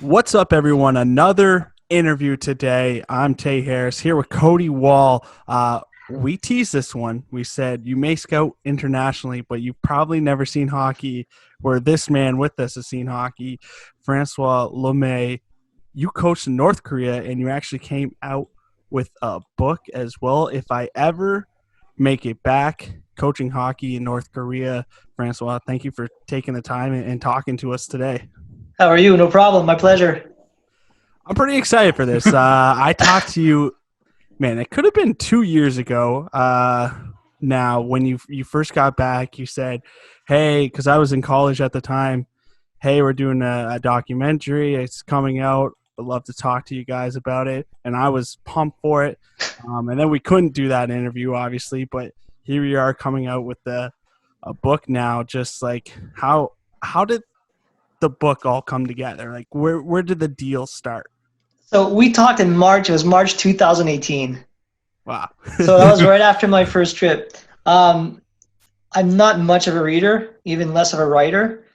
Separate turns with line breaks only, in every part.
What's up, everyone? Another interview today. I'm Tay Harris here with Cody Wall. We teased this one. We said you may scout internationally, but you've probably never seen hockey where this man with us has seen hockey. Francois Lemay, you coached in North Korea, and you actually came out with a book as well. If I ever make it back coaching hockey in North Korea, Francois, thank you for taking the time and talking to us today.
How are you? No problem. My pleasure.
I'm pretty excited for this. I talked to you, man, it could have been 2 years ago. Now, when you first got back, you said, hey, because I was in college at the time, hey, we're doing a documentary. It's coming out. I'd love to talk to you guys about it. And I was pumped for it. And then we couldn't do that interview, obviously. But here we are coming out with a book now. Just like how did the book all come together? Like where did the deal start?
So we talked in March. It was March 2018.
Wow.
So that was right after my first trip. I'm not much of a reader, even less of a writer.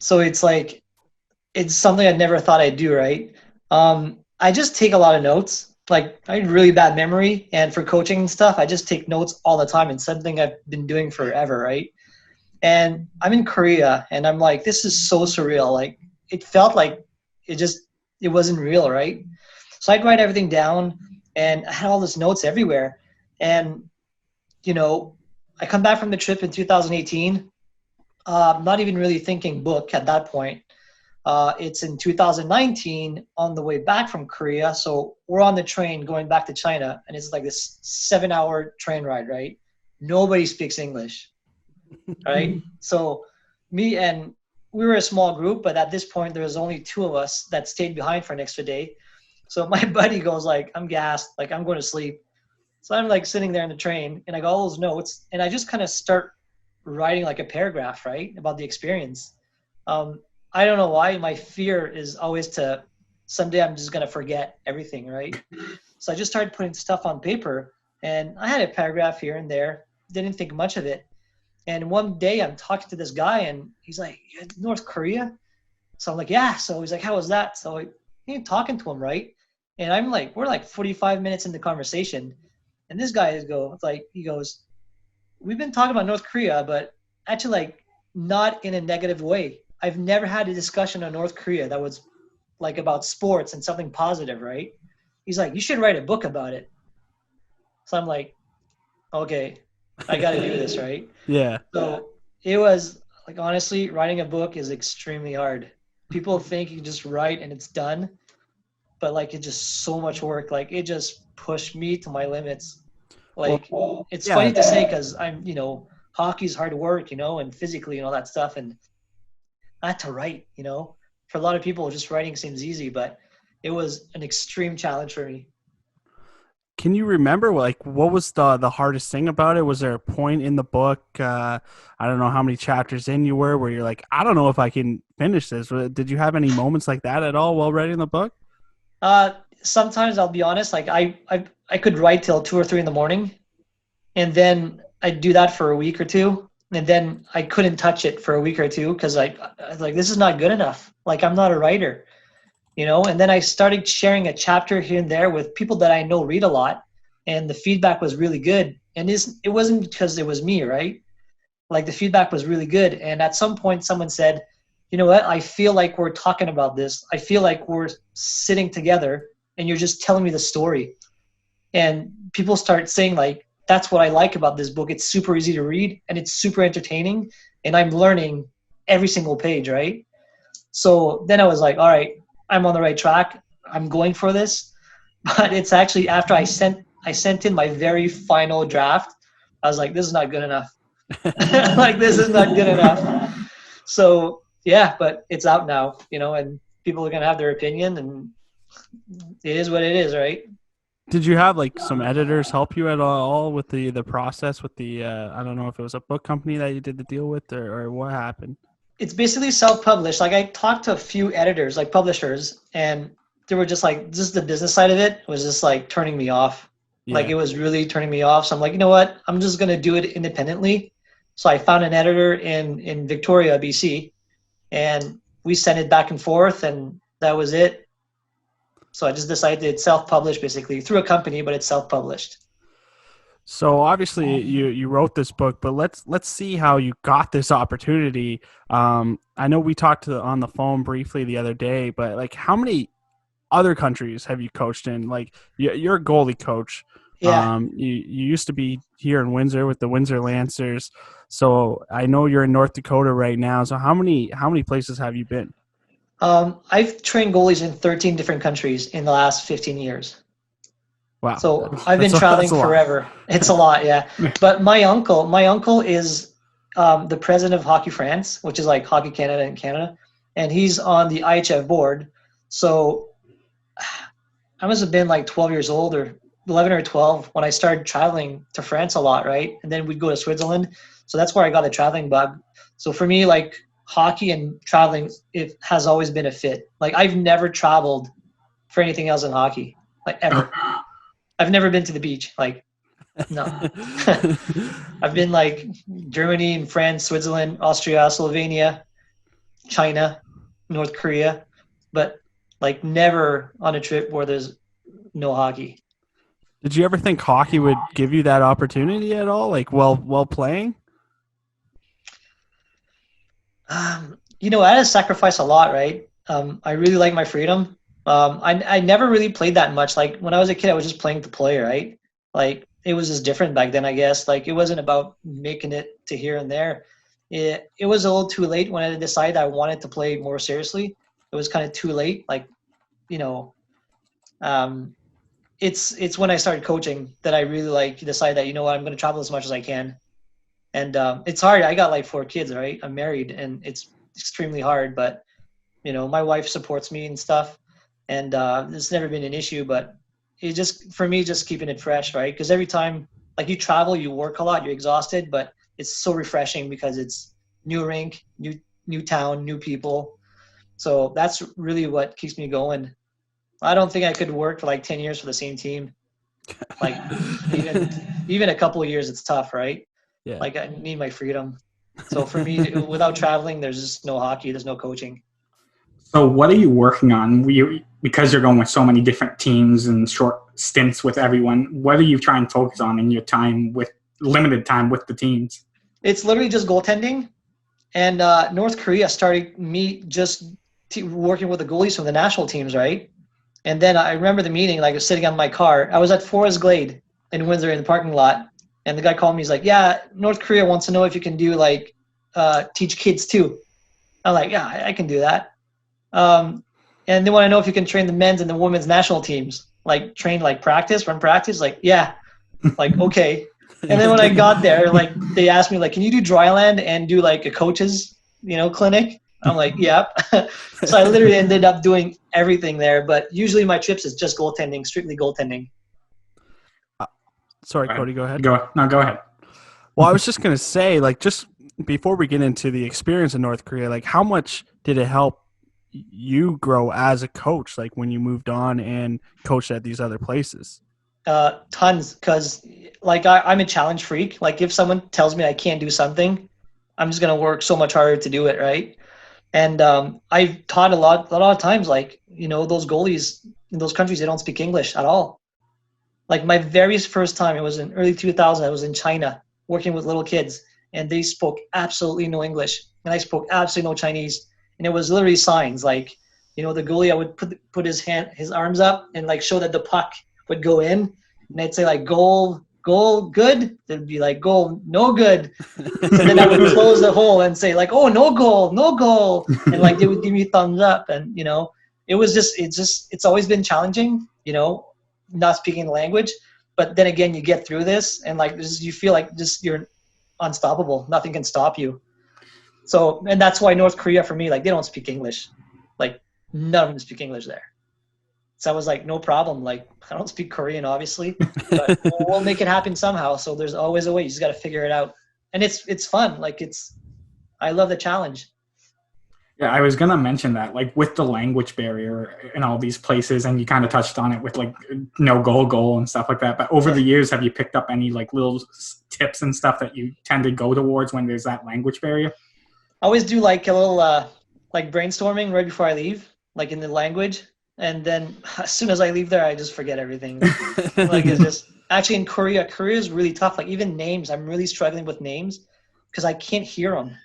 So it's something I never thought I'd do, right? I just take a lot of notes. Like, I had really bad memory, and for coaching and stuff, I just take notes all the time. It's something I've been doing forever, right? And I'm in Korea, and I'm like, this is so surreal. Like, it felt like it wasn't real, right? So I'd write everything down, and I had all these notes everywhere. And, I come back from the trip in 2018, not even really thinking book at that point. It's in 2019 on the way back from Korea. So we're on the train going back to China, and it's like this 7-hour train ride, right? Nobody speaks English. Right? So we were a small group, but at this point there was only two of us that stayed behind for an extra day. So my buddy goes like, I'm gassed, like I'm going to sleep. So I'm like sitting there in the train, and I got all those notes, and I just kind of start writing like a paragraph, right, about the experience. I don't know why. My fear is always to someday I'm just going to forget everything, right? So I just started putting stuff on paper, and I had a paragraph here and there, didn't think much of it. And one day I'm talking to this guy, and he's like, "You're in North Korea?" So I'm like, "Yeah." So he's like, "How was that?" So I'm talking to him, right? And I'm like, we're like 45 minutes into conversation. And this guy he goes, "We've been talking about North Korea, but actually like not in a negative way. I've never had a discussion on North Korea that was like about sports and something positive, right?" He's like, "You should write a book about it." So I'm like, okay, I got to do this, right?
Yeah.
So it was like, honestly, writing a book is extremely hard. People think you can just write and it's done, but like it's just so much work. Like it just pushed me to my limits. Like it's
Yeah.
funny to say because hockey's hard work, and physically and all that stuff. And I had to write, for a lot of people, just writing seems easy, but it was an extreme challenge for me.
Can you remember like what was the hardest thing about it? Was there a point in the book? I don't know how many chapters in you were where you're like, I don't know if I can finish this. Did you have any moments like that at all while writing the book?
Sometimes I'll be honest, like I could write till 2 or 3 in the morning, and then I'd do that for a week or two, and then I couldn't touch it for a week or two because I was like, this is not good enough. Like I'm not a writer, And then I started sharing a chapter here and there with people that I know read a lot, and the feedback was really good. And it wasn't because it was me, right? Like the feedback was really good. And at some point, someone said, "You know what? I feel like we're talking about this. I feel like we're sitting together, and you're just telling me the story." And people start saying like, "That's what I like about this book. It's super easy to read, and it's super entertaining, and I'm learning every single page, right?" So then I was like, all right, I'm on the right track. I'm going for this. But it's actually after I sent in my very final draft, I was like, this is not good enough. Like this is not good enough. So yeah, but it's out now, and people are gonna have their opinion, and it is what it is, right?
Did you have like some editors help you at all with the process with the I don't know if it was a book company that you did the deal with or what happened?
It's basically self-published. Like I talked to a few editors, like publishers, and they were just like, just the business side of it was just like turning me off. Like
Yeah.
it was really turning me off. So I'm like, you know what? I'm just gonna do it independently. So I found an editor in Victoria, BC, and we sent it back and forth. And That was it. So I just decided it's self-published basically through a company, but it's self-published.
So obviously you wrote this book, but let's see how you got this opportunity. I know we talked on the phone briefly the other day, but like how many other countries have you coached in? Like you're a goalie coach.
Yeah.
You used to be here in Windsor with the Windsor Lancers. So I know you're in North Dakota right now. So how many places have you been?
I've trained goalies in 13 different countries in the last 15 years.
Wow,
So I've been
that's
traveling
a lot.
forever. It's a lot, yeah. But my uncle is the president of Hockey France, which is like Hockey Canada in Canada, and he's on the IHF board. So I must have been like 12 years old or 11 or 12 when I started traveling to France a lot, right? And then we'd go to Switzerland. So that's where I got the traveling bug. So for me, like hockey and traveling, it has always been a fit. Like I've never traveled for anything else than hockey, like ever. I've never been to the beach, like no. I've been like Germany and France, Switzerland, Austria, Slovenia, China, North Korea, but like never on a trip where there's no hockey.
Did you ever think hockey would give you that opportunity at all? Like while playing?
I had to sacrifice a lot, right? I really like my freedom. I never really played that much. Like when I was a kid, I was just playing to play, right? Like it was just different back then, I guess. Like it wasn't about making it to here and there. It was a little too late when I decided I wanted to play more seriously. It was kind of too late. Like, you know, um, it's when I started coaching that I really like decided that, you know what, I'm going to travel as much as I can. And it's hard. I got like 4 kids, right? I'm married and it's extremely hard, but my wife supports me and stuff. And it's never been an issue, but it just, for me, just keeping it fresh, right? Because every time like you travel, you work a lot, you're exhausted, but it's so refreshing because it's new rink, new town, new people. So that's really what keeps me going. I don't think I could work for like 10 years for the same team. Like even a couple of years, it's tough, right?
Yeah.
Like I need my freedom. So for me, without traveling, there's just no hockey, there's no coaching.
So what are you working on? Because you're going with so many different teams and short stints with everyone, what are you trying to focus on in your time with limited time with the teams?
It's literally just goaltending. And North Korea started me just working with the goalies from the national teams, right? And then I remember the meeting, like I was sitting on my car. I was at Forest Glade in Windsor in the parking lot. And the guy called me. He's like, yeah, North Korea wants to know if you can do like teach kids too. I'm like, yeah, I can do that. And they want to know if you can train the men's and the women's national teams, like train, like run practice. Like, yeah, like, okay. And then when I got there, like they asked me like, can you do dry land and do like a coach's, clinic? I'm like, yep. So I literally ended up doing everything there. But usually my trips is just goaltending, strictly goaltending.
Sorry, Cody, go ahead.
Go ahead.
Well, I was just going to say, like, just before we get into the experience in North Korea, like, how much did it help you grow as a coach, like, when you moved on and coached at these other places?
Tons, because, like, I'm a challenge freak. Like, if someone tells me I can't do something, I'm just going to work so much harder to do it, right? And I've taught a lot of times, like, those goalies in those countries, they don't speak English at all. Like my very first time, it was in early 2000. I was in China working with little kids, and they spoke absolutely no English, and I spoke absolutely no Chinese, and it was literally signs. Like, the goalie, I would put his arms up, and like show that the puck would go in, and I'd say like goal, good. They'd be like goal, no good. So then I would close the hole and say like, oh, no goal, and like they would give me thumbs up, and it's always been challenging, not speaking the language, but then again you get through this and like this, you feel like just you're unstoppable, nothing can stop you. So, and that's why North Korea for me, like they don't speak English, like none of them speak English there. So I was like, no problem, like I don't speak Korean obviously, but we'll make it happen somehow. So there's always a way, you just got to figure it out. And it's fun, like I love the challenge.
Yeah, I was going to mention that, like with the language barrier in all these places, and you kind of touched on it with like no goal and stuff like that. But over the years, have you picked up any like little tips and stuff that you tend to go towards when there's that language barrier?
I always do like a little like brainstorming right before I leave. like in the language. And then as soon as I leave there, I just forget everything. Like it's just actually in Korea is really tough. Like even names, I'm really struggling with names because I can't hear them.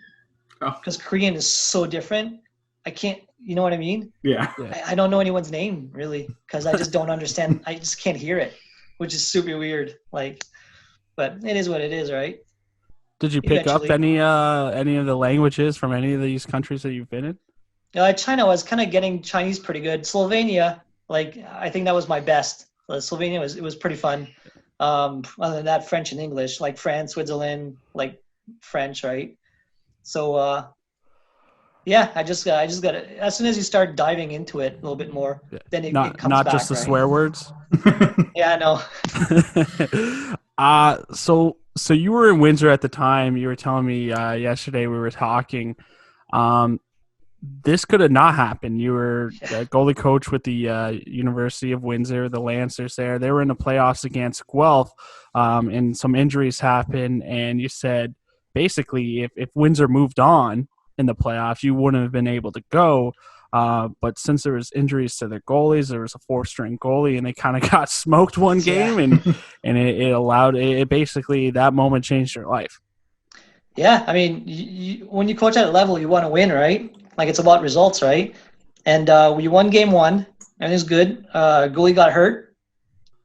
Because Korean is so different. I can't, you know what I mean?
Yeah.
I don't know anyone's name really because I just don't understand. I just can't hear it, which is super weird. Like, but it is what it is, right?
Did you pick up any of the languages from any of these countries that you've been in?
China, I was kind of getting Chinese pretty good. Slovenia, like I think that was my best. Slovenia was pretty fun. Other than that, French and English, like France, Switzerland, like French, right? So yeah, I just got to, as soon as you start diving into it a little bit more, then it comes back.
Not just the swear words.
Yeah,
I know. So you were in Windsor at the time. You were telling me yesterday we were talking. This could have not happened. You were a goalie coach with the University of Windsor, the Lancers there. They were in the playoffs against Guelph, and some injuries happened. And you said basically if Windsor moved on in the playoffs, you wouldn't have been able to go. But since there was injuries to their goalies, there was a 4-string goalie, and they kind of got smoked one game, and it allowed it. Basically, that moment changed their life.
Yeah, I mean, when you coach at a level, you want to win, right? Like it's about results, right? And we won game 1, and it was good. Goalie got hurt,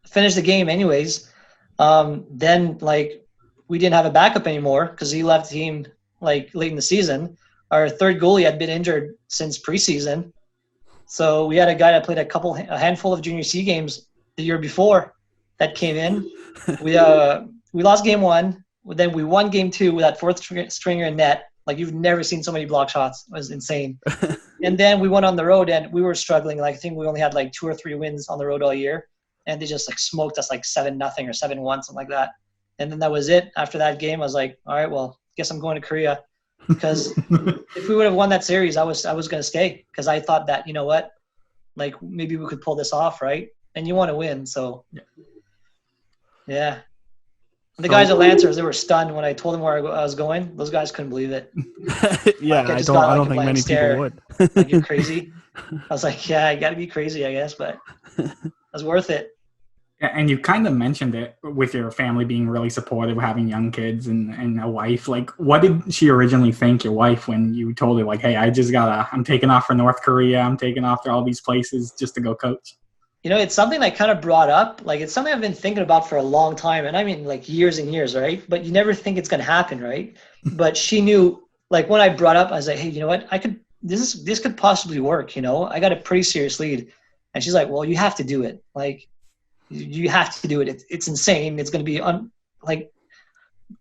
finished the game anyways. Then like we didn't have a backup anymore because he left the team like late in the season. Our third goalie had been injured since preseason. So we had a guy that played a handful of junior C games the year before that came in. We lost game 1. Then we won game 2 with that 4th stringer in net. Like you've never seen so many block shots. It was insane. And then we went on the road and we were struggling. Like I think we only had like 2 or 3 wins on the road all year. And they just like smoked us like 7-0 or 7-1, something like that. And then that was it. After that game, I was like, all right, well, guess I'm going to Korea. Because if we would have won that series, I was going to stay because I thought that, you know what, like maybe we could pull this off, right? And you want to win, so yeah. The guys at Lancers, they were stunned when I told them where I was going. Those guys couldn't believe it.
Yeah,
like,
I don't think many people would.
Like you're crazy. I was like, yeah, I got to be crazy, I guess, but it was worth it.
And you kind of mentioned it with your family being really supportive, having young kids and a wife. Like, what did she originally think, your wife, when you told her, like, hey, I'm taking off for North Korea. I'm taking off to all these places just to go coach?
You know, it's something I kind of brought up. Like, it's something I've been thinking about for a long time. And I mean, like, years and years, right? But you never think it's going to happen, right? But she knew, like, when I brought up, I was like, hey, you know what? This could possibly work, you know? I got a pretty serious lead. And she's like, well, you have to do it. Like, you have to do it. It's insane. It's going to be like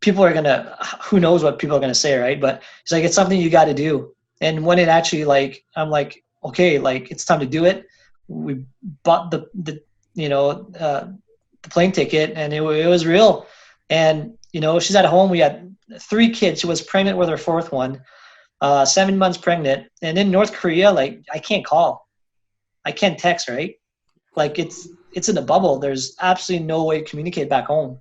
people are going to, who knows what people are going to say, right? But it's like, it's something you got to do. And when it actually like, I'm like, okay, like it's time to do it. We bought the plane ticket and it was real. And, you know, she's at home. We had 3 kids. She was pregnant with her 4th one, 7 months pregnant. And in North Korea, like I can't call. I can't text, right? Like it's in a bubble. There's absolutely no way to communicate back home.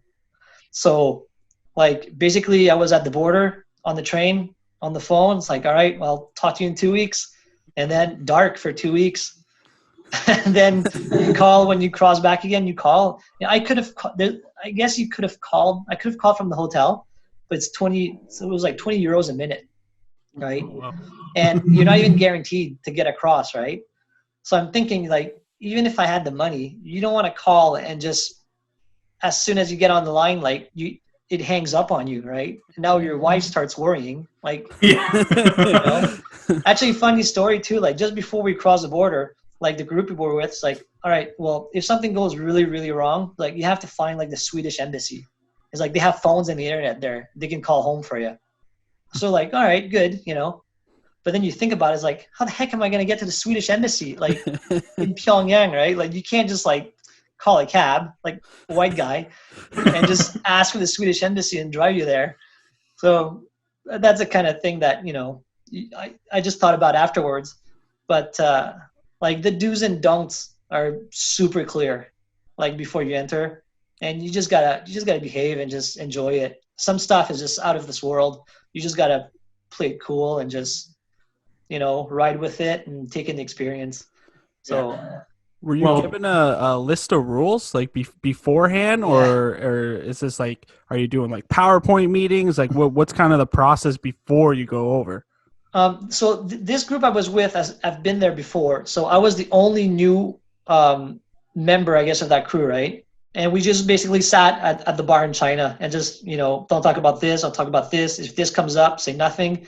So like basically I was at the border on the train on the phone. It's like, all right, well, talk to you in 2 weeks. And then dark for 2 weeks. And then you call when you cross back again, you call. I guess you could have called. I could have called from the hotel, but it's 20. So it was like 20 euros a minute. Right.
Oh, wow.
And you're not even guaranteed to get across. Right. So I'm thinking like, even if I had the money, you don't want to call and just as soon as you get on the line, like it hangs up on you, right? And now your wife starts worrying. Like,
yeah.
You know? Actually, funny story too. Like just before we cross the border, like the group we were with, it's like, all right, well, if something goes really, really wrong, like you have to find like the Swedish embassy. It's like they have phones and the internet there. They can call home for you. So like, all right, good, you know. But then you think about it, it's like, how the heck am I going to get to the Swedish embassy, like in Pyongyang, right? Like you can't just like call a cab, like a white guy, and just ask for the Swedish embassy and drive you there. So that's the kind of thing that, you know, I just thought about afterwards. But like the do's and don'ts are super clear, like before you enter, and you just gotta behave and just enjoy it. Some stuff is just out of this world. You just gotta play it cool and just ride with it and take in the experience. So
were you given a list of rules like beforehand, or is this like, are you doing like PowerPoint meetings? Like what's kind of the process before you go over?
So this group I was with, I've been there before. So I was the only new member, I guess, of that crew, right? And we just basically sat at the bar in China and just, don't talk about this, I'll talk about this. If this comes up, say nothing.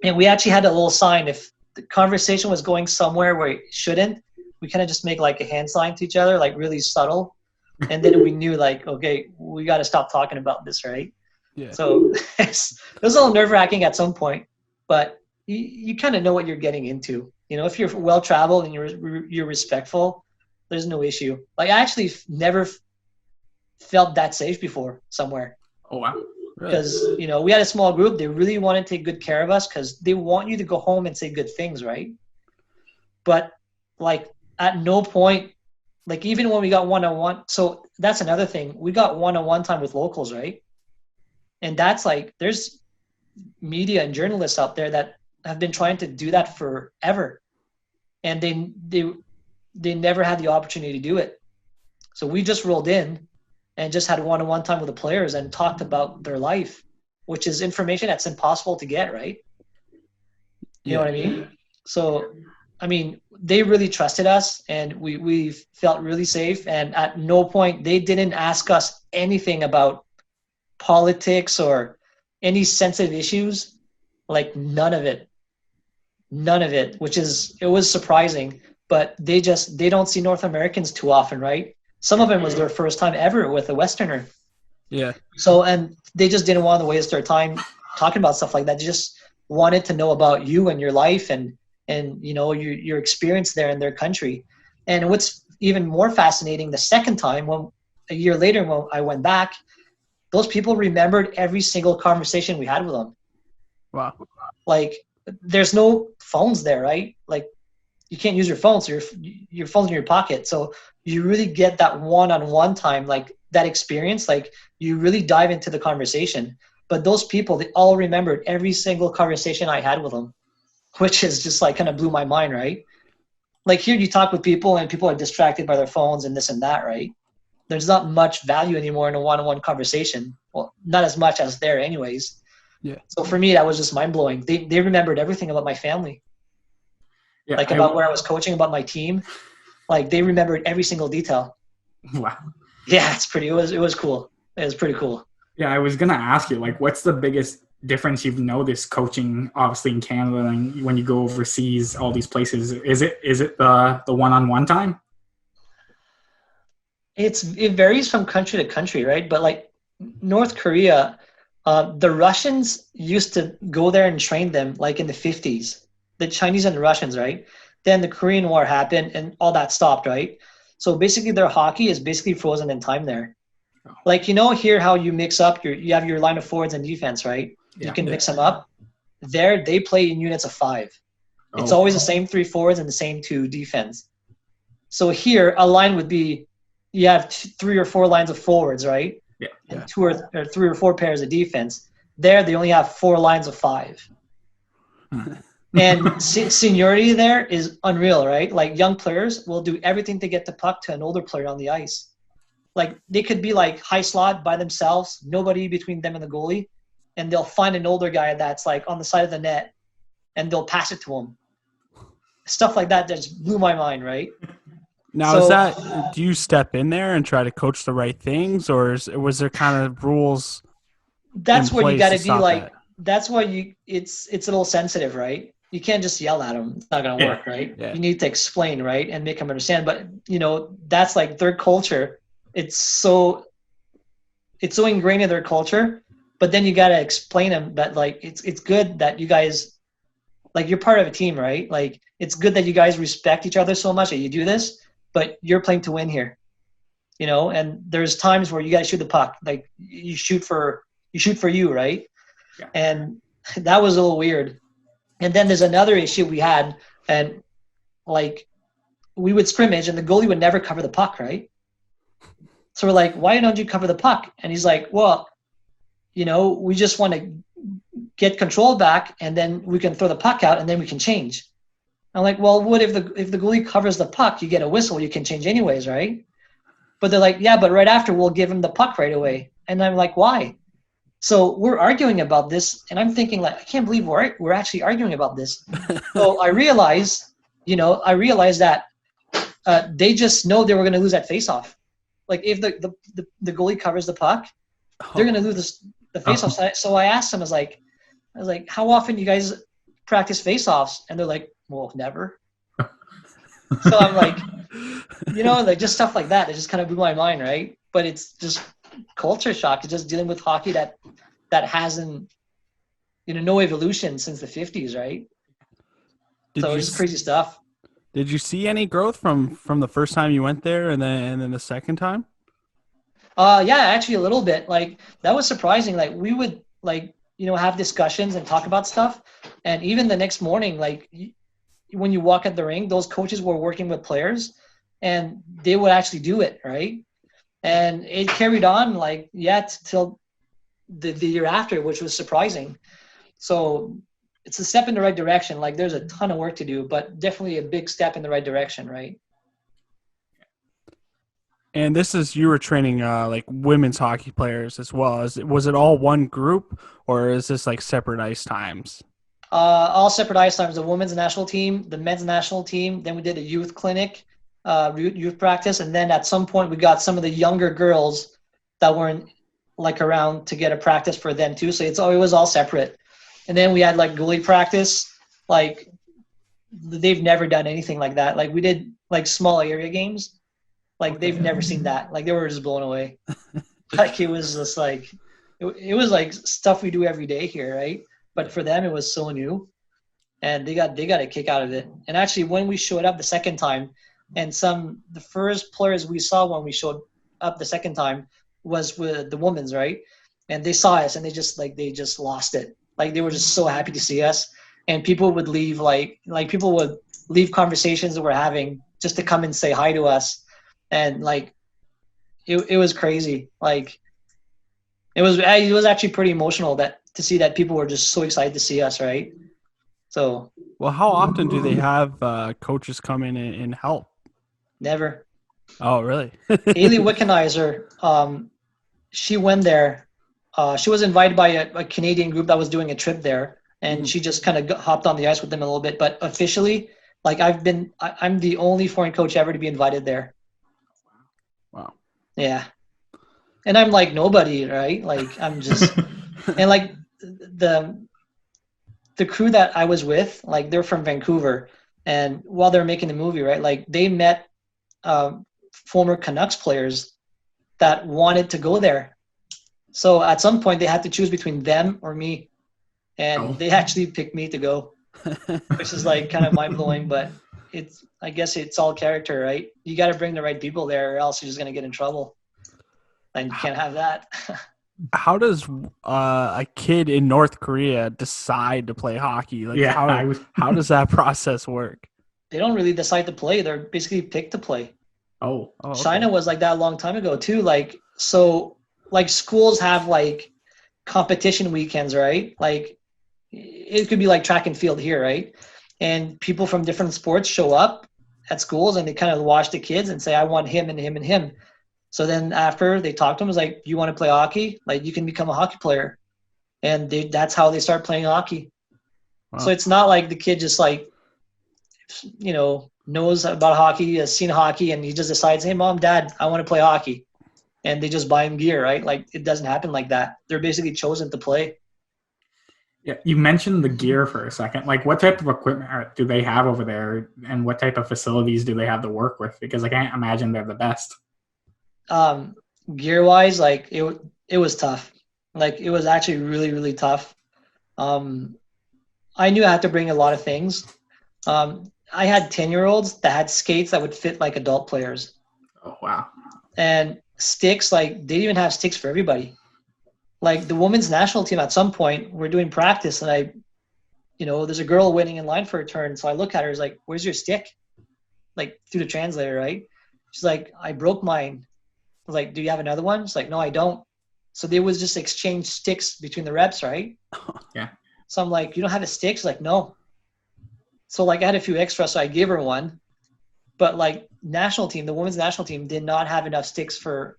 And we actually had a little sign. If the conversation was going somewhere where it shouldn't, we kind of just make like a hand sign to each other, like really subtle. And then we knew like, okay, we got to stop talking about this, right?
Yeah.
So it was a little nerve-wracking at some point, but you kind of know what you're getting into. If you're well-traveled and you're respectful, there's no issue. Like I actually never felt that safe before somewhere.
Oh, wow.
Because, we had a small group. They really want to take good care of us because they want you to go home and say good things, right? But, like, at no point, like, even when we got one-on-one, so that's another thing. We got one-on-one time with locals, right? And that's like, there's media and journalists out there that have been trying to do that forever. And they never had the opportunity to do it. So we just rolled in and just had one-on-one time with the players and talked about their life, which is information that's impossible to get, right? You know what I mean? So, I mean, they really trusted us and we felt really safe. And at no point, they didn't ask us anything about politics or any sensitive issues, like none of it, which it was surprising, but they don't see North Americans too often, right? Some of them was their first time ever with a Westerner.
Yeah.
So, and they just didn't want to waste their time talking about stuff like that. They just wanted to know about you and your life and your experience there in their country. And what's even more fascinating, the second time, a year later when I went back, those people remembered every single conversation we had with them.
Wow.
Like, there's no phones there, right? Like, you can't use your phone, so your phone's in your pocket. So you really get that one-on-one time, like that experience, like you really dive into the conversation. But those people, they all remembered every single conversation I had with them, which is just like kind of blew my mind, right? Like here you talk with people and people are distracted by their phones and this and that, right? There's not much value anymore in a one-on-one conversation. Well, not as much as there anyways.
Yeah.
So for me, that was just mind-blowing. They remembered everything about my family. Yeah, like about where I was coaching, about my team. Like they remembered every single detail.
Wow.
Yeah, it was cool. It was pretty cool.
Yeah, I was gonna ask you, like, what's the biggest difference you've noticed coaching, obviously in Canada, and when you go overseas, all these places? Is it the one-on-one time?
It varies from country to country, right? But like North Korea, the Russians used to go there and train them like in the 50s. The Chinese and the Russians, right? Then the Korean War happened and all that stopped, right? So basically their hockey is basically frozen in time there. Like, here how you mix up you have your line of forwards and defense, right? Yeah, you can mix them up. There they play in units of 5. It's always the same 3 forwards and the same 2 defense. So here a line would be, you have 3 or 4 lines of forwards, right?
Yeah.
And 2 or 3 or 4 pairs of defense. There they only have 4 lines of 5. And seniority there is unreal, right? Like young players will do everything to get the puck to an older player on the ice. Like they could be like high slot by themselves, nobody between them and the goalie, and they'll find an older guy that's like on the side of the net and they'll pass it to him. Stuff like that just blew my mind, right?
Now, do you step in there and try to coach the right things, or was there kind of rules?
That's where you got to be like, that's why it's a little sensitive, right? You can't just yell at them. It's not going to work, right? Yeah. You need to explain, right? And make them understand. But, that's like their culture. It's so ingrained in their culture. But then you got to explain them that, like, it's good that you guys, like, you're part of a team, right? Like, it's good that you guys respect each other so much that you do this, but you're playing to win here, And there's times where you guys shoot the puck. Like, you shoot for you, right? Yeah. And that was a little weird. And then there's another issue we had, and like we would scrimmage and the goalie would never cover the puck, right? So we're like, why don't you cover the puck? And he's like, well, we just want to get control back, and then we can throw the puck out, and then we can change. I'm like, well, what if the goalie covers the puck, you get a whistle, you can change anyways, right? But they're like, yeah, but right after we'll give him the puck right away. And I'm like, why? So we're arguing about this, and I'm thinking like, I can't believe we're actually arguing about this. So I realized that they just know they were going to lose that faceoff. Like if the goalie covers the puck, they're going to lose the faceoff. So I asked them, I was like, how often do you guys practice faceoffs? And they're like, well, never. So I'm like, like just stuff like that. It just kind of blew my mind, right? But it's just culture shock. It's just dealing with hockey that hasn't, no evolution since the 50s, right? So it's just crazy stuff.
Did you see any growth from the first time you went there and then the second time?
Yeah, actually a little bit. Like that was surprising. Like we would have discussions and talk about stuff, and even the next morning, like when you walk at the rink, those coaches were working with players, and they would actually do it, right? And it carried on till the year after, which was surprising. So it's a step in the right direction. Like there's a ton of work to do, but definitely a big step in the right direction, right?
And you were training like women's hockey players as well. Was it all one group, or is this like separate ice times?
All separate ice times. The women's national team, the men's national team. Then we did a youth clinic, youth practice, and then at some point we got some of the younger girls that weren't around to get a practice for them too. So it was all separate. And then we had like goalie practice. Like they've never done anything like that. Like we did like small area games. Like they've never seen that. Like they were just blown away. Like it was just like it was like stuff we do every day here, right? But for them it was so new, and they got a kick out of it. And actually, when we showed up the second time, and the first players we saw when we showed up the second time was with the women's, right? And they saw us, and they just lost it. Like they were just so happy to see us, and people would leave like people would leave conversations that we're having just to come and say hi to us. And like, it was crazy. Like, it was actually pretty emotional to see that people were just so excited to see us, right? So.
Well, how often do they have coaches come in and help?
Never.
Oh, really?
Ailey Wickenheiser, she went there. She was invited by a Canadian group that was doing a trip there, and she just kind of hopped on the ice with them a little bit. But officially, like I'm the only foreign coach ever to be invited there.
Wow.
Yeah. And I'm like nobody, right? Like I'm just, and like the crew that I was with, like they're from Vancouver, and while they're making the movie, right, like they met former Canucks players that wanted to go there. So at some point they had to choose between them or me, and they actually picked me to go, which is like kind of mind blowing, but I guess it's all character, right? You got to bring the right people there, or else you're just going to get in trouble. And you can't have that.
How does a kid in North Korea decide to play hockey? Like, how does that process work?
They don't really decide to play. They're basically picked to play.
Oh, okay.
China was like that a long time ago too. Like, so like schools have like competition weekends, right? Like it could be like track and field here, right? And people from different sports show up at schools, and they kind of watch the kids and say, I want him and him and him. So then after they talk to them, it's like, you want to play hockey? Like you can become a hockey player. And that's how they start playing hockey. Wow. So it's not like the kid just like, knows about hockey, has seen hockey, and he just decides, hey, mom, dad, I want to play hockey. And they just buy him gear, right? Like it doesn't happen like that. They're basically chosen to play.
Yeah, you mentioned the gear for a second. Like, what type of equipment do they have over there, and what type of facilities do they have to work with? Because I can't imagine they're the best.
Gear-wise, like it was tough. Like it was actually really, really tough. I knew I had to bring a lot of things. I had 10-year-olds that had skates that would fit like adult players.
Oh wow!
And sticks, like they didn't even have sticks for everybody. Like the women's national team, at some point, we're doing practice, and there's a girl waiting in line for a turn. So I look at her, like, "Where's your stick?" Like through the translator, right? She's like, "I broke mine." I was like, "Do you have another one?" She's like, "No, I don't." So they was just exchange sticks between the reps, right?
Yeah.
So I'm like, you don't have a stick? She's like, no. So like I had a few extra, so I gave her one. But like the women's national team did not have enough sticks for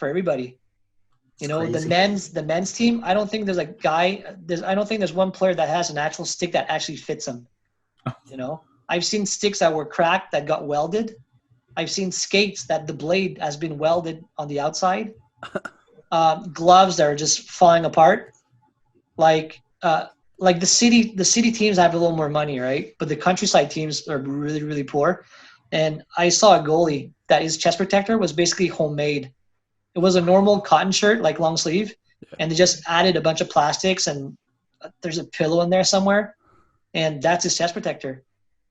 everybody. You know,
Crazy.
the men's team, I don't think there's a guy, I don't think there's one player that has an actual stick that actually fits him. You know, I've seen sticks that were cracked that got welded. I've seen skates that the blade has been welded on the outside. Gloves that are just falling apart. Like the city teams have a little more money, right? But the countryside teams are really, really poor. And I saw a goalie that his chest protector was basically homemade. It was a normal cotton shirt, like long sleeve, and they just added a bunch of plastics and there's a pillow in there somewhere, and that's his chest protector.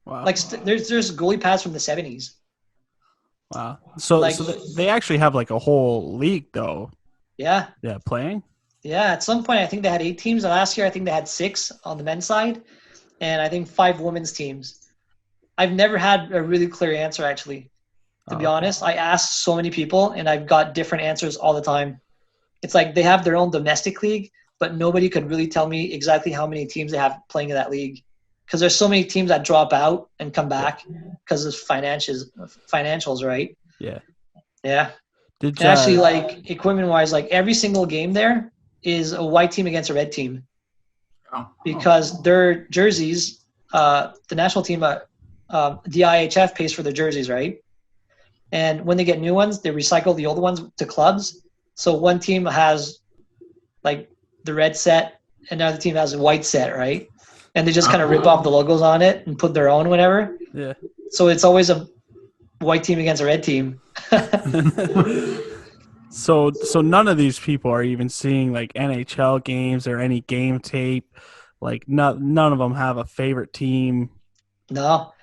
Wow.
Like there's goalie pads from the 70s.
Wow. So,
Like-
so they actually have like a whole league though.
Yeah.
Yeah, playing.
Yeah, at some point I think they had 8 teams. Last year I think they had 6 on the men's side, and I think 5 women's teams. I've never had a really clear answer, actually. To be honest, I asked so many people, and I've got different answers all the time. It's like they have their own domestic league, but nobody could really tell me exactly how many teams they have playing in that league. Because there's so many teams that drop out and come back because of financials, right?
Yeah.
Yeah.
Did
And actually, like equipment-wise, like every single game there is a white team against a red team. Because their jerseys, the national team, the IHF pays for their jerseys, right? And when they get new ones, they recycle the old ones to clubs. So one team has like the red set, and another team has a white set, right? And they just kind of rip off the logos on it and put their own whatever.
Yeah.
So it's always a white team against a red team.
So none of these people are even seeing like NHL games or any game tape. Like none of them have a favorite team.
No.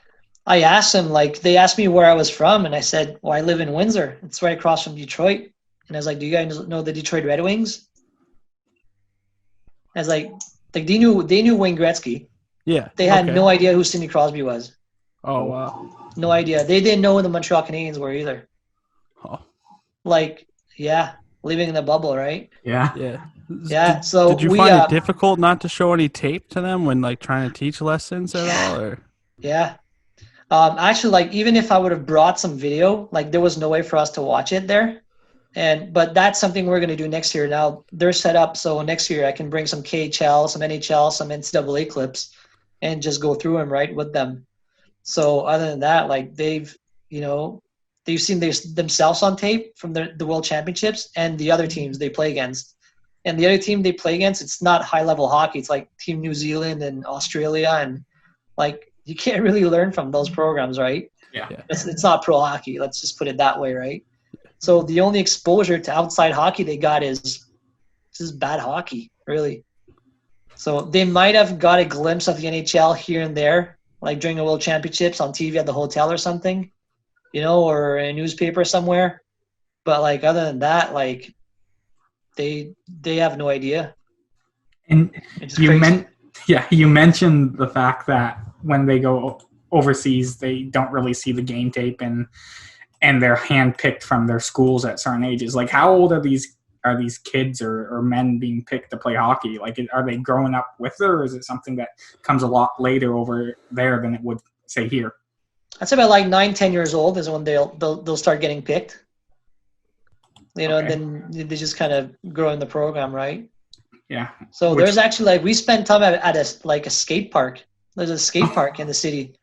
I asked them, like, they asked me where I was from, and I said, well, I live in Windsor. It's right across from Detroit. And I was like, do you guys know the Detroit Red Wings? I was like they knew Wayne Gretzky.
Yeah.
They had no idea who Sidney Crosby was.
Oh, wow.
No idea. They didn't know who the Montreal Canadiens were either.
Oh.
Like, yeah, living in a bubble, right?
Yeah.
Yeah.
Yeah. So
did you find it difficult not to show any tape to them when like trying to teach lessons at all? Or?
Yeah. Actually, like even if I would have brought some video, like there was no way for us to watch it there. But that's something we're going to do next year. Now they're set up so next year I can bring some KHL, some NHL, some NCAA clips, and just go through them right with them. So other than that, like they've seen themselves on tape from the World Championships and the other teams they play against. And the other team they play against, it's not high level hockey. It's like Team New Zealand and Australia, and like you can't really learn from those programs, right?
Yeah.
It's not pro hockey. Let's just put it that way, right? So the only exposure to outside hockey they got is bad hockey, really. So they might have got a glimpse of the NHL here and there, like during the World Championships on TV at the hotel or something, or in a newspaper somewhere. But like other than that, like they have no idea.
And you mentioned the fact that when they go overseas, they don't really see the game tape and they're handpicked from their schools at certain ages. Like, how old are these kids or men being picked to play hockey? Like, are they growing up with it, or is it something that comes a lot later over there than it would say here?
I'd say about like 9-10 years old is when they'll start getting picked. And then they just kind of grow in the program, right?
Yeah.
So there's actually like we spend time at a skate park. There's a skate park in the city,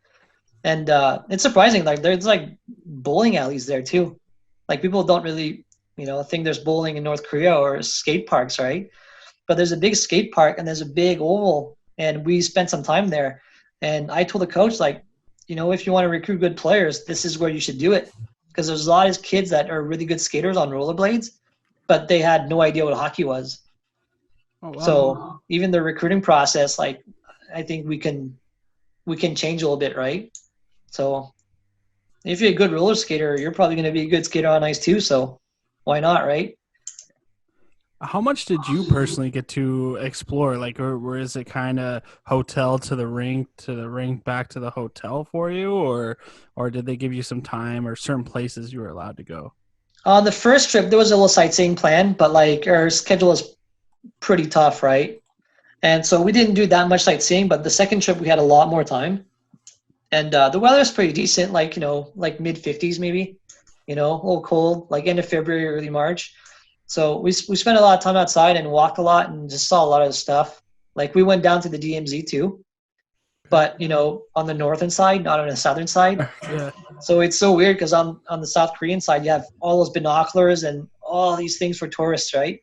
and it's surprising. Like there's like bowling alleys there too. Like people don't really think there's bowling in North Korea or skate parks, right? But there's a big skate park and there's a big oval, and we spent some time there. And I told the coach, like, if you want to recruit good players, this is where you should do it, because there's a lot of kids that are really good skaters on rollerblades, but they had no idea what hockey was. Oh, wow. So even the recruiting process, like, I think we can change a little bit, right? So if you're a good roller skater, you're probably going to be a good skater on ice too. So why not, right?
How much did you personally get to explore? Like, or is it kind of hotel to the rink, back to the hotel for you, or did they give you some time or certain places you were allowed to go?
On the first trip, there was a little sightseeing plan, but like our schedule was pretty tough, right? And so we didn't do that much sightseeing, but the second trip we had a lot more time. And the weather's pretty decent, like, like mid 50s maybe, a little cold, like end of February, early March. So we spent a lot of time outside and walked a lot and just saw a lot of stuff. Like we went down to the DMZ too, but on the northern side, not on the southern side.
Yeah.
So it's so weird because on the South Korean side, you have all those binoculars and all these things for tourists, right?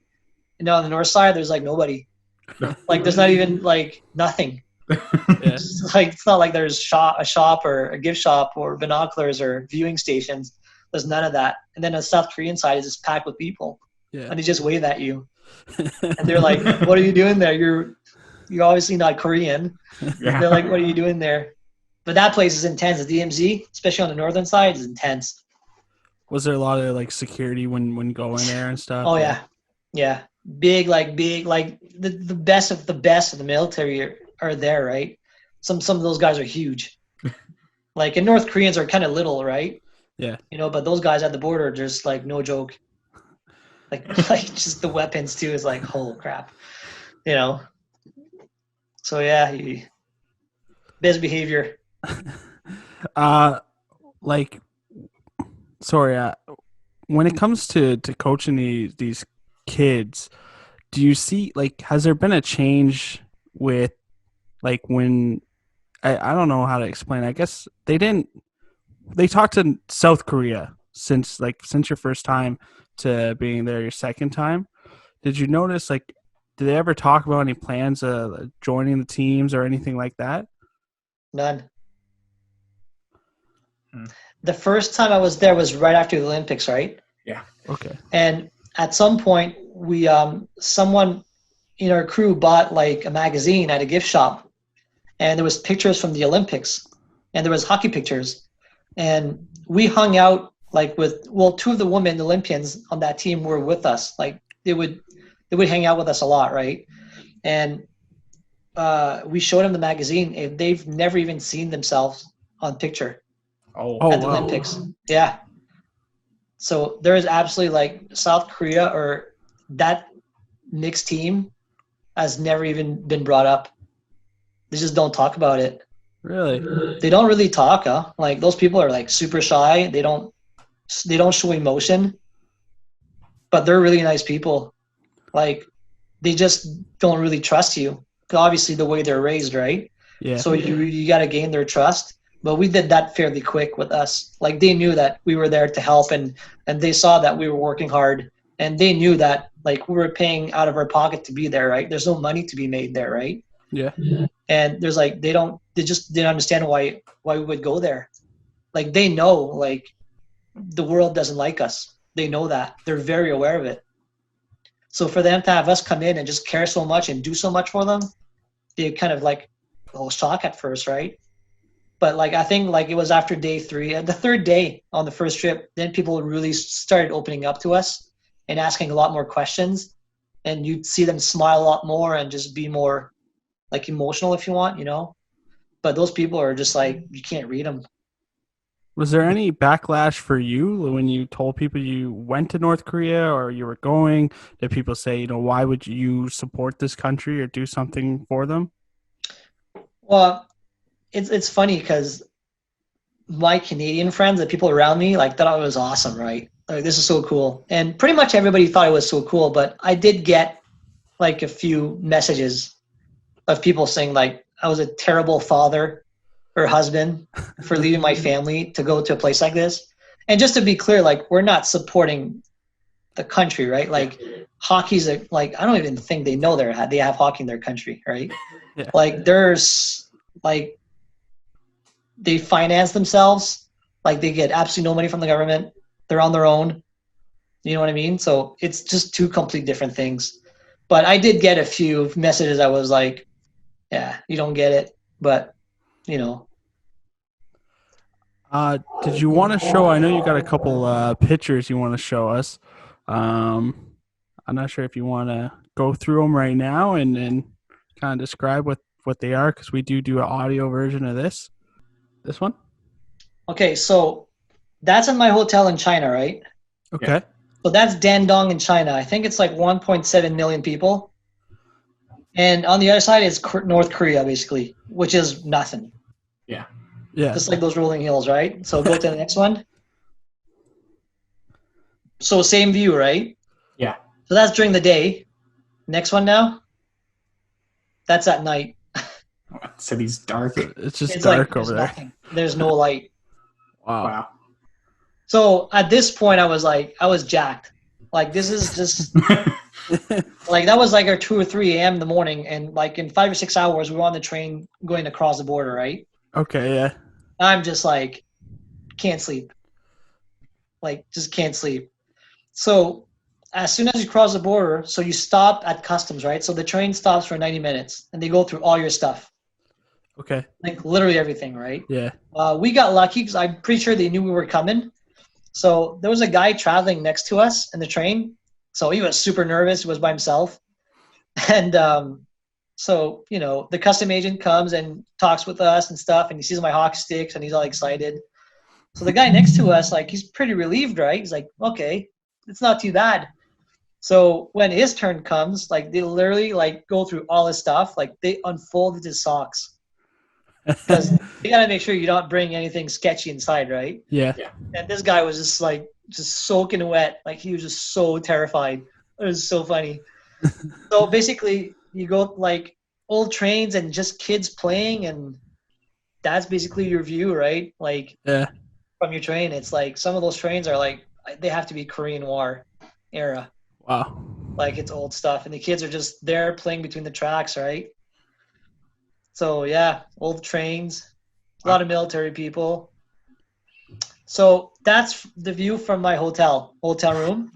And on the north side, there's like nobody. Like there's not even like nothing.
Yeah.
It's not like there's a shop or a gift shop or binoculars or viewing stations. There's none of that. And then the South Korean side is just packed with people.
Yeah.
And they just wave at you. And they're like, "What are you doing there? You're obviously not Korean."
Yeah.
They're like, "What are you doing there?" But that place is intense. The DMZ, especially on the northern side, is intense.
Was there a lot of like security when going there and stuff?
Oh yeah. Big, like the best of the best of the military are there, right? Some of those guys are huge. Like, and North Koreans are kind of little, right?
Yeah.
But those guys at the border are just like no joke. Like just the weapons too is like, holy crap. So yeah, best behavior.
When it comes to coaching these kids, do you see, like, has there been a change with, like, when I don't know how to explain. I guess they talked to South Korea since your first time to being there your second time. Did you notice, like, did they ever talk about any plans of joining the teams or anything like that?
None. The first time I was there was right after the Olympics, right?
Yeah.
Okay.
And at some point, we someone in our crew bought like a magazine at a gift shop, and there was pictures from the Olympics, and there was hockey pictures, and we hung out like with two of the women Olympians on that team were with us. Like they would hang out with us a lot, right? And we showed them the magazine, and they've never even seen themselves on picture at the Olympics. Yeah. So there is absolutely, like, South Korea or that mixed team has never even been brought up. They just don't talk about it.
Really?
They don't really talk, huh? Like, those people are like super shy. They don't show emotion, but they're really nice people. Like, they just don't really trust you. Obviously the way they're raised, right?
Yeah.
So you got to gain their trust. But we did that fairly quick with us. Like, they knew that we were there to help, and they saw that we were working hard, and they knew that, like, we were paying out of our pocket to be there, right? There's no money to be made there, right?
Yeah.
And there's like, they just didn't understand why we would go there. Like, they know, like, the world doesn't like us. They know that. They're very aware of it. So for them to have us come in and just care so much and do so much for them, they kind of like, shock at first, right? But like, I think like it was after day 3, the third day on the first trip, then people really started opening up to us and asking a lot more questions, and you'd see them smile a lot more and just be more like emotional if you want, but those people are just like, you can't read them.
Was there any backlash for you when you told people you went to North Korea or you were going? Did people say, why would you support this country or do something for them?
Well, it's funny because my Canadian friends, the people around me, like, thought it was awesome, right? Like, this is so cool. And pretty much everybody thought it was so cool, but I did get like a few messages of people saying like I was a terrible father or husband for leaving my family to go to a place like this. And just to be clear, like, we're not supporting the country, right? Like, hockey's like, I don't even think they know they have hockey in their country, right?
Yeah.
Like, there's like, they finance themselves, like, they get absolutely no money from the government. They're on their own. You know what I mean? So it's just two complete different things. But I did get a few messages. I was like, yeah, you don't get it, but
Did you want to show? I know you got a couple pictures you want to show us. I'm not sure if you want to go through them right now and kind of describe what they are, because we do an audio version of this. This one?
Okay, so that's in my hotel in China, right?
Okay.
Yeah.
So that's Dandong in China. I think it's like 1.7 million people. And on the other side is North Korea, basically, which is nothing.
Yeah.
Yeah.
Just like those rolling hills, right? So go to the next one. So same view, right?
Yeah.
So that's during the day. Next one now. That's at night.
City's dark.
It's just
It's
dark
like there's
over there.
nothing. There's no light.
Wow.
Wow.
So at this point, I was jacked. Like this is just like that was like our 2 or 3 a.m. in the morning, and like in 5 or 6 hours, we were on the train going across the border, right?
Okay, yeah.
I'm just like can't sleep. Like just can't sleep. So as soon as you cross the border, so you stop at customs, right? So the train stops for 90 minutes, and they go through all your stuff,
Okay.
like literally everything, right?
Yeah.
We got lucky because I'm pretty sure they knew we were coming. So there was a guy traveling next to us in the train. So he was super nervous. He was by himself. And so, you know, the custom agent comes and talks with us and stuff, and he sees my hockey sticks and he's all excited. So the guy next to us, like, he's pretty relieved, right? He's like, okay, it's not too bad. So when his turn comes, like, they literally, like, go through all his stuff. Like, they unfolded his socks. Because you got to make sure you don't bring anything sketchy inside, right?
Yeah.
And this guy was just like just soaking wet. Like he was just so terrified. It was so funny. So basically you go like old trains and just kids playing, and that's basically your view, right? Like
Yeah.
from your train. It's like some of those trains are like they have to be Korean War era.
Wow.
Like it's old stuff. And the kids are just there playing between the tracks, right? So yeah, old trains, a lot of military people. So that's the view from my hotel room.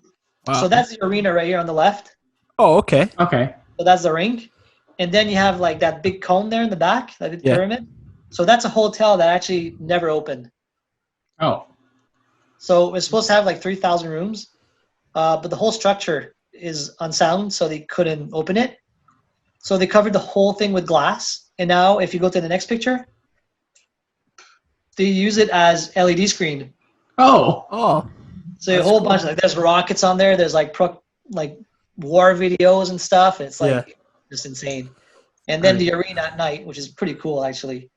Wow.
So that's the arena right here on the left.
Oh, okay.
Okay.
So that's the rink. And then you have like that big cone there in the back, that big pyramid. So that's a hotel that actually never opened.
Oh.
So it's supposed to have like 3,000 rooms, but the whole structure is unsound, so they couldn't open it. So they covered the whole thing with glass. And now if you go to the next picture, they use it as LED screen.
Oh.
Oh.
So a whole bunch of like there's rockets on there. There's like war videos and stuff. It's like just insane. And then the arena at night, which is pretty cool actually.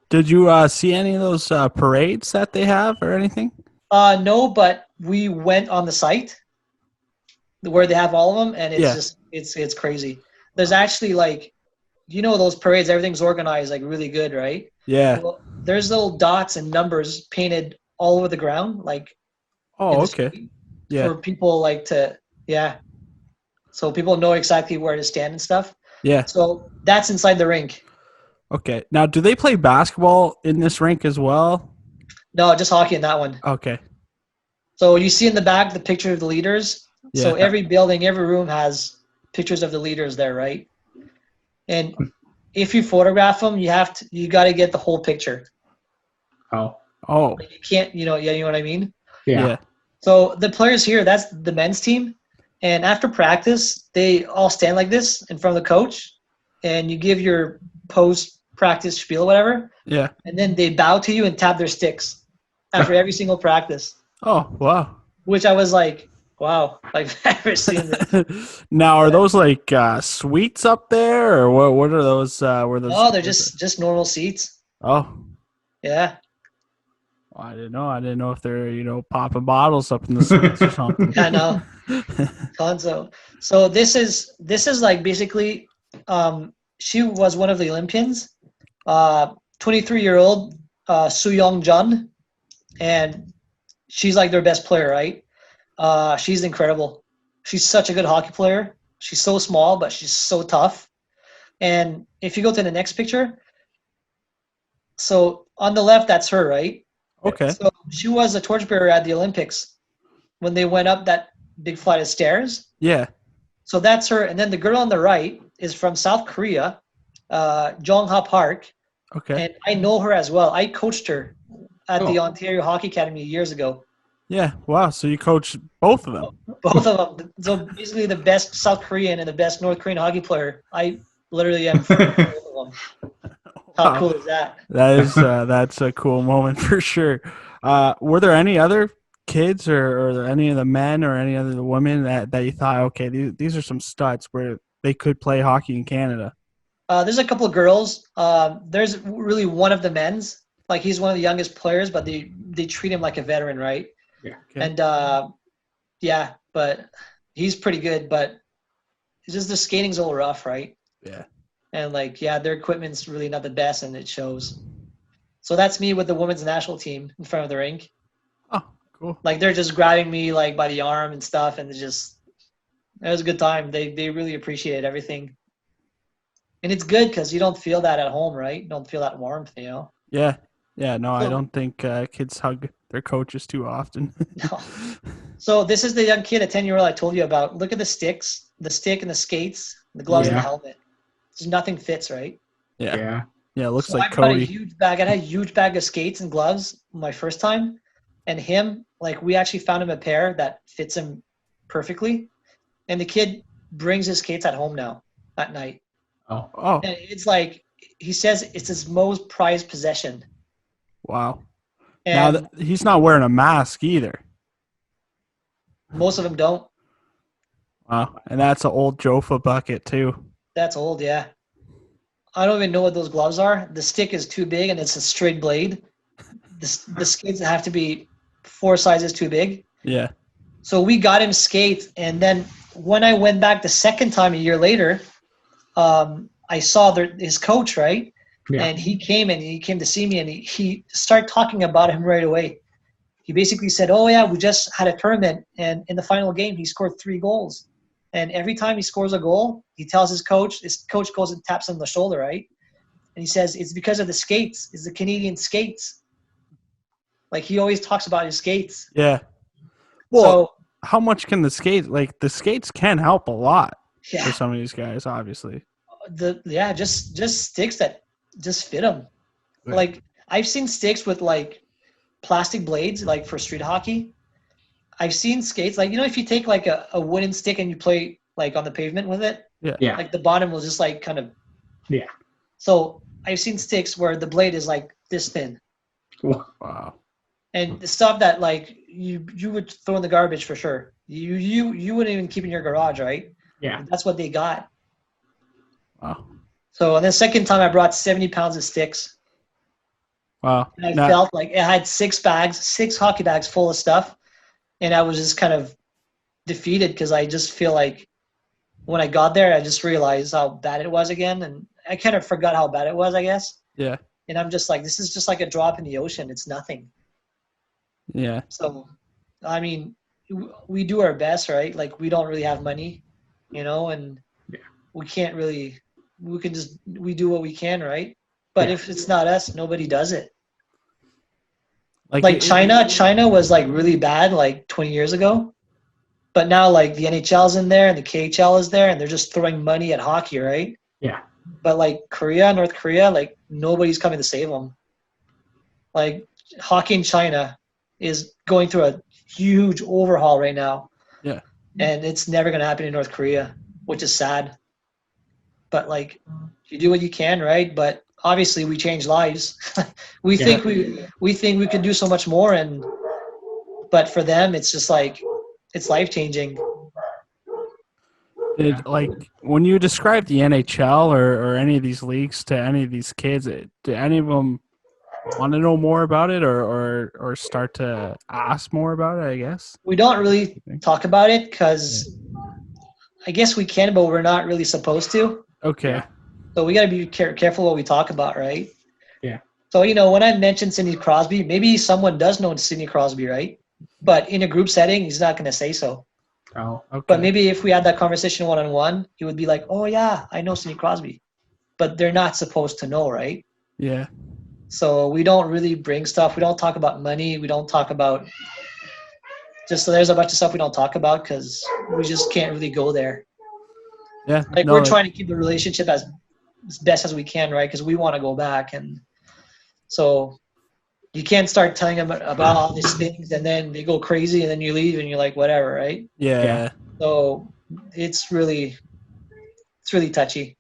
Did you see any of those parades that they have or anything?
No, but we went on the site where they have all of them, and it's just it's crazy. There's actually like, you know, those parades, everything's organized like really good, right?
Yeah.
Well, there's little dots and numbers painted all over the ground, like.
Oh, okay. Yeah.
For people like to, so people know exactly where to stand and stuff.
Yeah.
So that's inside the rink.
Okay. Now, do they play basketball in this rink as well?
No, just hockey in that one.
Okay.
So you see in the back the picture of the leaders.
Yeah.
So every building, every room has pictures of the leaders there, right? And if you photograph them, you got to get the whole picture.
Oh.
Like you can't, you know what I mean?
Yeah.
So the players here, that's the men's team. And after practice, they all stand like this in front of the coach, and you give your post-practice spiel or whatever.
Yeah.
And then they bow to you and tap their sticks after every single practice.
Oh, wow.
Which I was like, wow, I've never seen this.
Now, are those like suites up there, or what are those? Were those?
Oh, they're just normal seats.
Oh.
Yeah.
Well, I didn't know. I didn't know if they're, popping bottles up in the suites or something.
Yeah, no. Conso. So this is like basically, she was one of the Olympians, 23-year-old Soo Young Jun, and she's like their best player, right? She's incredible. She's such a good hockey player. She's so small, but she's so tough. And if you go to the next picture, so on the left, that's her, right?
Okay.
So she was a torchbearer at the Olympics when they went up that big flight of stairs.
Yeah.
So that's her. And then the girl on the right is from South Korea, Jongha Park.
Okay.
And I know her as well. I coached her at the Ontario Hockey Academy years ago.
Yeah. Wow. So you coach both of them?
Both of them. So basically the best South Korean and the best North Korean hockey player. I literally am both of them. How cool is that?
That is that's a cool moment for sure. Were there any other kids or any of the men or any other women that you thought, okay, these are some studs? Were they could play hockey in Canada?
There's a couple of girls. There's really one of the men's. Like he's one of the youngest players, but they treat him like a veteran, right?
Yeah.
Okay.
And yeah, but he's pretty good. But it's just the skating's a little rough, right?
Yeah.
And like, yeah, their equipment's really not the best, and it shows. So that's me with the women's national team in front of the rink.
Oh, cool.
Like they're just grabbing me like by the arm and stuff, and it was a good time. They really appreciated everything. And it's good because you don't feel that at home, right? You don't feel that warmth, you know?
Yeah. Yeah, no, I
So-
don't think kids hug their coaches too often.
No. So this is the young kid, a 10-year-old I told you about. Look at the sticks, the stick and the skates, the gloves and the
Yeah.
helmet. Just nothing fits, right?
Yeah.
Yeah.
Yeah, it looks
So
like
I brought a
Cody.
huge bag. I had a huge bag of skates and gloves my first time. And him, like we actually found him a pair that fits him perfectly. And the kid brings his skates at home now at night.
Oh.
Oh,
And it's like, he says it's his most prized possession.
wow.
And
Now he's not wearing a mask either.
most of them don't.
Wow. And that's an old Jofa bucket too.
That's old, yeah. I don't even know what those gloves are. The stick is too big and it's a straight blade. The skates have to be 4 sizes too big.
Yeah.
So we got him skates, and then when I went back the second time a year later, I saw his coach, right?
Yeah.
And he came to see me, and he started talking about him right away. He basically said, "Oh yeah, we just had a tournament, and in the final game, he scored 3 goals. And every time he scores a goal, he tells his coach goes and taps him on the shoulder, right? And he says, it's because of the skates. It's the Canadian skates. Like he always talks about his skates.
Yeah. Well,
So
how much can the skates can help a lot
yeah,
for some of these guys, obviously.
just sticks that just fit them.
Yeah.
Like I've seen sticks with like plastic blades, like for street hockey. I've seen skates, like, you know, if you take like a wooden stick and you play like on the pavement with it,
Yeah.
like the bottom will just like kind of.
Yeah.
So I've seen sticks where the blade is like this thin,
Wow.
and the stuff that like you would throw in the garbage for sure. You wouldn't even keep in your garage, right?
Yeah.
That's what they got.
Wow.
So and the second time I brought 70 pounds of sticks.
Wow.
And I
Now-
felt like it had 6 hockey bags full of stuff. And I was just kind of defeated because I just feel like when I got there, I just realized how bad it was again. And I kind of forgot how bad it was, I guess.
Yeah.
And I'm just like, this is just like a drop in the ocean. It's nothing.
Yeah.
So, I mean, we do our best, right? Like we don't really have money, you know, and
Yeah.
we can't really, we do what we can, right? But
Yeah.
if it's not us, nobody does it.
Like
Like China was like really bad like 20 years ago, but now like the NHL's in there and the KHL is there, and they're just throwing money at hockey, right?
Yeah.
But like North Korea, like nobody's coming to save them. Like hockey in China is going through a huge overhaul right now.
Yeah.
And it's never going to happen in North Korea, which is sad. But like you do what you can, right? But obviously we change lives. we
Yeah.
think we could do so much more, but for them it's just like it's life-changing.
Like when you describe the NHL or any of these leagues to any of these kids, do any of them want to know more about it or start to ask more about it, I guess?
We don't really talk about it because I guess we can, but we're not really supposed to.
Okay.
Yeah.
So we got to be careful what we talk about, right?
Yeah.
So, you know, when I mentioned Sidney Crosby, maybe someone does know Sidney Crosby, right? But in a group setting, he's not going to say so.
Oh.
Okay.
But maybe if we had that conversation one-on-one, he would be like, oh, yeah, I know Sidney Crosby. But they're not supposed to know, right?
Yeah.
So we don't really bring stuff. We don't talk about money. We don't talk about just there's a bunch of stuff we don't talk about because we just can't really go there.
Yeah.
Like
no,
we're trying to keep the relationship as best as we can, right? Because we want to go back, and so you can't start telling them about all these things, and then they go crazy, and then you leave, and you're like, whatever, right?
Yeah.
Yeah.
So it's really touchy.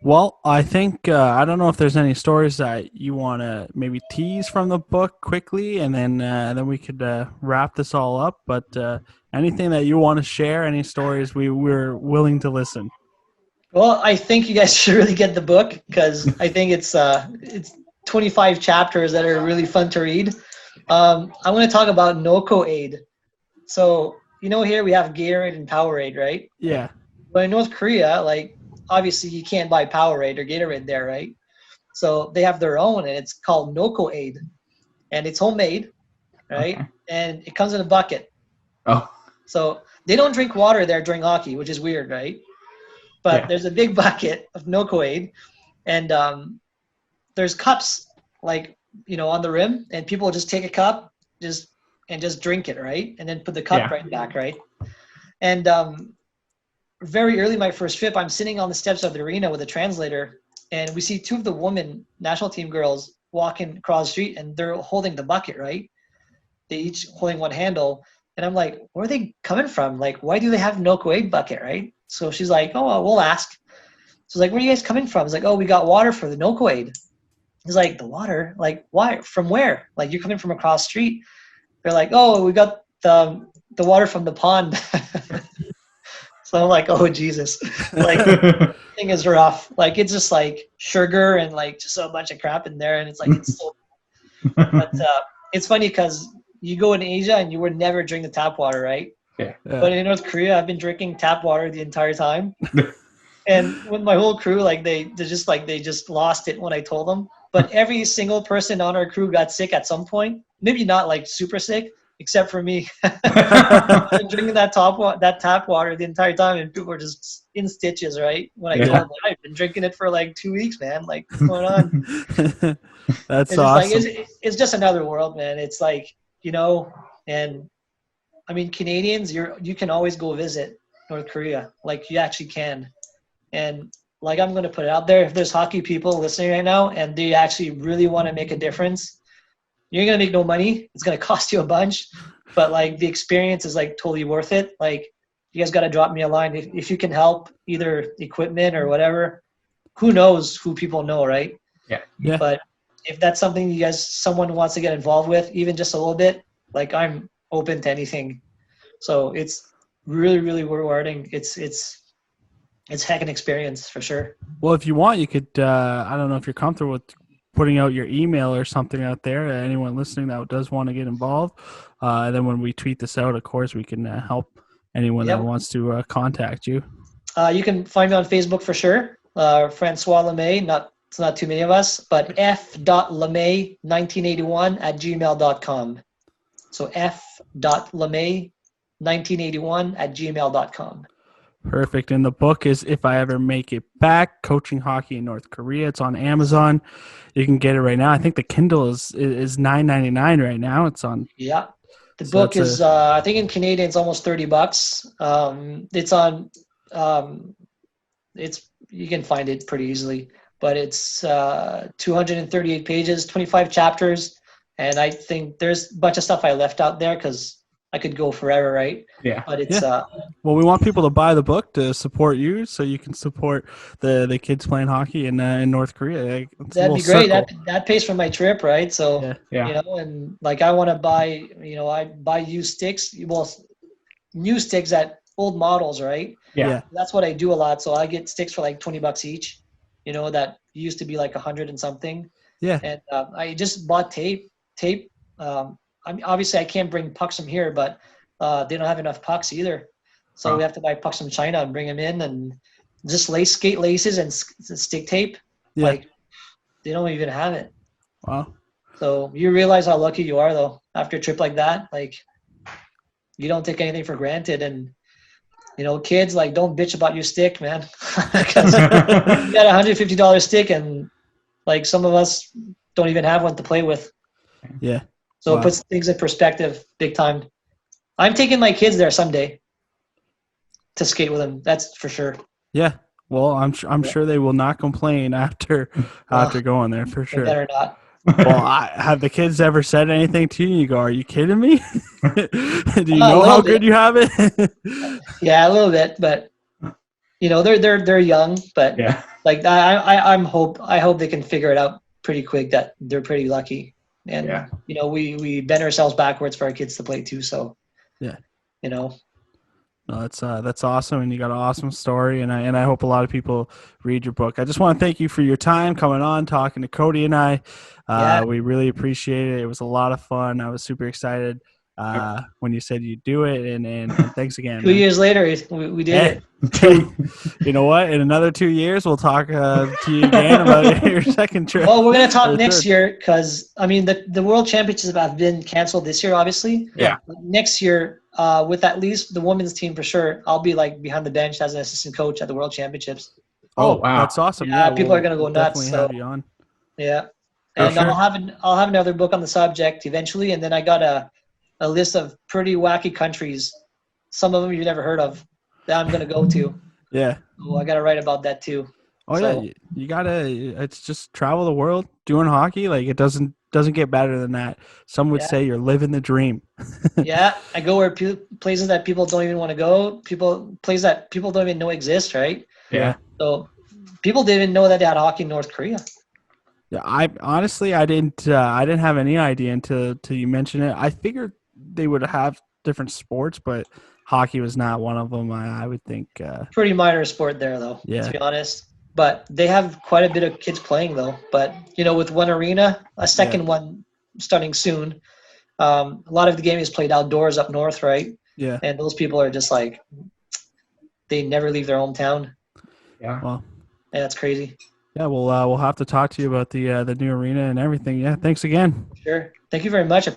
Well, I think I don't know if there's any stories that you want to maybe tease from the book quickly, and then we could wrap this all up. But Anything that you want to share? Any stories? We're willing to listen.
Well, I think you guys should really get the book because I think it's 25 chapters that are really fun to read. I want to talk about Noco Aid. So here we have Gatorade and Powerade, right?
Yeah.
But in North Korea, like obviously you can't buy Powerade or Gatorade there, right? So they have their own, and it's called Noco Aid, and it's homemade, right?
Okay.
And it comes in a bucket.
Oh.
So they don't drink water there during hockey, which is weird, right? But there's a big bucket of Noco Aid, and there's cups like on the rim, and people just take a cup, just drink it, right? And then put the cup right back, right? And very early my first trip, I'm sitting on the steps of the arena with a translator, and we see two of the women national team girls walking across the street, and they're holding the bucket, right? They each holding one handle, and I'm like, where are they coming from? Like, why do they have Noco Aid bucket, right? So she's like, oh, well, we'll ask. So like, where are you guys coming from? It's like, oh, we got water for the Noco Aid. He's like, the water? Like, why? From where? Like, you're coming from across the street. They're like, oh, we got the water from the pond. So I'm like, oh, Jesus. Like, thing is rough. Like, it's just like sugar and like just a bunch of crap in there. And it's like, it's so, but it's funny because you go in Asia and you would never drink the tap water, right?
Yeah.
But in North Korea, I've been drinking tap water the entire time. And with my whole crew, like they just lost it when I told them. But every single person on our crew got sick at some point. Maybe not like super sick, except for me. I've been drinking that tap water the entire time, and people were just in stitches, right? When I told them, I've been drinking it for like 2 weeks, man. Like, what's going on?
That's
it's
awesome.
Just like, it's just another world, man. It's like, and I mean, Canadians, you can always go visit North Korea. Like, you actually can. And like, I'm going to put it out there. If there's hockey people listening right now and they actually really want to make a difference, you're going to make no money. It's going to cost you a bunch, but like the experience is like totally worth it. Like, you guys got to drop me a line. If you can help, either equipment or whatever, who knows who people know, right?
Yeah.
But if that's something someone wants to get involved with, even just a little bit, like, I'm open to anything. So it's really, really rewarding. It's heck an experience for sure.
Well, if you want, you could, I don't know if you're comfortable with putting out your email or something out there. Anyone listening that does want to get involved. And then when we tweet this out, of course, we can help anyone that wants to contact you.
You can find me on Facebook for sure. Francois Lemay, it's not too many of us, but f.lemay1981@gmail.com. So f.lemay1981@gmail.com.
Perfect. And the book is If I Ever Make It Back, Coaching Hockey in North Korea. It's on Amazon. You can get it right now. I think the Kindle is $9.99 right now. It's on.
Yeah. The book is, I think in Canadian, it's almost $30. It's on, you can find it pretty easily, but it's 238 pages, 25 chapters. And I think there's a bunch of stuff I left out there because I could go forever, right?
Yeah.
But it's
well, we want people to buy the book to support you, so you can support the kids playing hockey in North Korea.
That'd be great. That pays for my trip, right? So and like, I want to buy, I buy used sticks. Well, new sticks at old models, right?
Yeah.
That's what I do a lot. So I get sticks for like $20 each. That used to be like 100 and something.
Yeah.
And I just bought tape. I mean, obviously I can't bring pucks from here, but they don't have enough pucks either. So we have to buy pucks from China and bring them in, and just skate laces and stick tape.
Yeah.
Like, they don't even have it.
Wow.
So you realize how lucky you are, though, after a trip like that. Like, you don't take anything for granted. And, kids, like, don't bitch about your stick, man. Because you got a $150 stick, and like, some of us don't even have one to play with.
Yeah.
So it puts things in perspective big time. I'm taking my kids there someday to skate with them. That's for sure.
Yeah. Well, I'm sure they will not complain after going there, for sure.
They better not.
Well, have the kids ever said anything to you? You go, "Are you kidding me? Do you know how good you have it?"
Yeah, a little bit, but they're young. But like, I hope they can figure it out pretty quick. That they're pretty lucky. And we bend ourselves backwards for our kids to play too. So you know.
No, that's awesome, and you got an awesome story, and I hope a lot of people read your book. I just want to thank you for your time coming on, talking to Cody and I.
Yeah.
We really appreciate it. It was a lot of fun. I was super excited when you said you'd do it, and thanks again.
2 years later, we did
it. You know what? In another 2 years, we'll talk to you again about your second trip.
Well, we're gonna talk next year because I mean the World Championships have been canceled this year, obviously.
Yeah.
Next year, with at least the women's team for sure, I'll be like behind the bench as an assistant coach at the World Championships.
Oh, wow.
That's awesome.
Yeah, people are gonna go
we'll
nuts.
Definitely have you on.
Yeah, and
sure.
I'll have another book on the subject eventually, and then I got a list of pretty wacky countries, some of them you've never heard of, that I'm gonna go to.
Yeah.
So I gotta write about that too.
Oh yeah, you gotta. It's just travel the world doing hockey. Like it doesn't get better than that. Some would say you're living the dream.
Yeah, I go where places that people don't even want to go. Places that people don't even know exist, right?
Yeah.
So people didn't even know that they had hockey in North Korea.
Yeah, I didn't have any idea until you mentioned it. I figured they would have different sports, but hockey was not one of them. I would think.
Pretty minor sport there, though.
Yeah.
To be honest. But they have quite a bit of kids playing, though. But, with one arena, a second one starting soon, a lot of the game is played outdoors up north, right?
Yeah.
And those people are just like, they never leave their hometown.
Yeah.
Well,
and that's crazy.
Yeah, we'll have to talk to you about the new arena and everything. Yeah, thanks again.
Sure. Thank you very much.